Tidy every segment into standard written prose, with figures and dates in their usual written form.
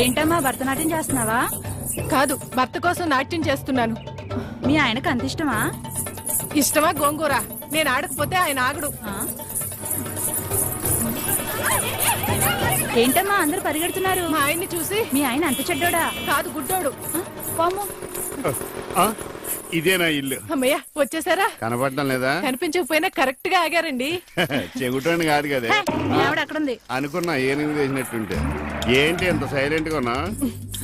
ఏంటమ్మా భరతనాట్యం చేస్తున్నావా? కాదు, భర్త కోసం నాట్యం చేస్తున్నాను. మీ ఆయనకు అంత ఇష్టమా? ఇష్టమా గోంగూర? నేను ఆడకపోతే ఆయన ఆగడు. ఏంటమ్మా అందరూ పరిగెడుతున్నారు? మా ఆయన్ని చూసి. మీ ఆయన అంత చెడ్డోడా? కాదు, గుడ్డోడు. పాము. ఇదేనా ఇల్లు? అమ్మయ్య, వచ్చేసారా? కనపడటం లేదా? కనిపించకపోయినా కరెక్ట్ గా ఆగారండి. చెగుటోని కాదు కదా ఆవిడ అక్కడుంది అనుకున్నా. ఏనుగు చేసినట్టుంటే ఏంటి ఎంత సైలెంట్ గా ఉన్నా?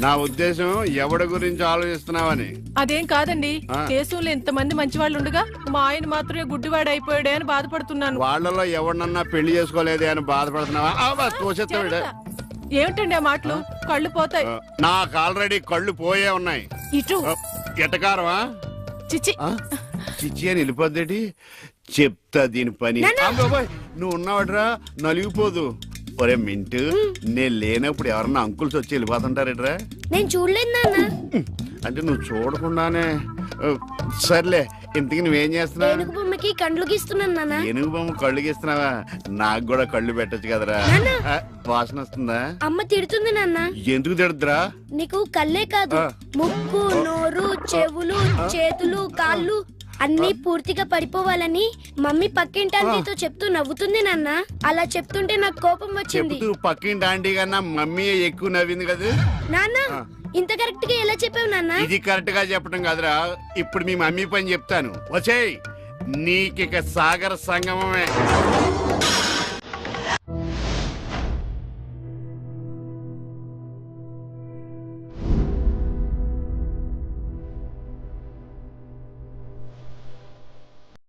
నా ఉద్దేశం ఎవడి గురించి ఆలోచిస్తున్నావని. అదేం కాదండి, దేశంలో ఇంతమంది మంచి వాళ్ళు ఉండగా మా ఆయన మాత్రమే గుడ్డివాడు అయిపోయాడే అని బాధపడుతున్నాను. వాళ్ళలో ఎవరినన్నా పెళ్లి చేసుకోలేదే అని బాధపడుతున్నావా? తోసేస్తాడు. ఏమిటండి ఆ మాటలు? కళ్ళు పోతాయి. నాకు ఆల్రెడీ కళ్ళు పోయే ఉన్నాయి. ఇటు ఎటకారమా? చిచ్చి చిచ్చి అని వెళ్ళిపోద్దేటి? చెప్తా దీని పని. నువ్వు ఉన్నావట్రా, నలిగిపోదు. ఒరే మింటు, నేను లేనప్పుడు ఎవరన్నా అంకుల్స్ వచ్చి వెళ్ళిపోతుంటారేట్రా? నేను చూడలేదు నాన్న. అంటే నువ్వు చూడకుండానే. సర్లే, ఇంతకి నువ్వేం చేస్తున్నావు? ఏనుగు బొమ్మకి కళ్ళు గీస్తున్నాను నాన్న. ఏనుగు బొమ్మ కళ్ళు గీస్తున్నావా? నాకు కూడా కళ్ళు పెట్టచ్చు కదరా. వాసన వస్తుందా? అమ్మ తిడుతుంది నాన్న. ఎందుకు తిడద్దురా? నీకు కళ్ళే కాదు, ముక్కు, నోరు, చెవులు, చేతులు, కాళ్ళు అన్ని పూర్తిగా పడిపోవాలని మమ్మీ పక్కింటి ఆంటీతో చెప్తూ నవ్వుతుంది నాన్న. అలా చెప్తుంటే నాకు కోపం వచ్చింది. చెప్తూ పక్కింటి ఆంటీ కన్నా మమ్మీ ఎక్కువ నవ్వింది కదా నాన్న. ఇంత కరెక్ట్ గా ఎలా చెప్పావు నాన్న? ఇది కరెక్ట్ గా చెప్పడం కాదురా, ఇప్పుడు మీ మమ్మీ పని చెప్తాను. వచ్చేయ్, నీకిక సాగర సంగమమే.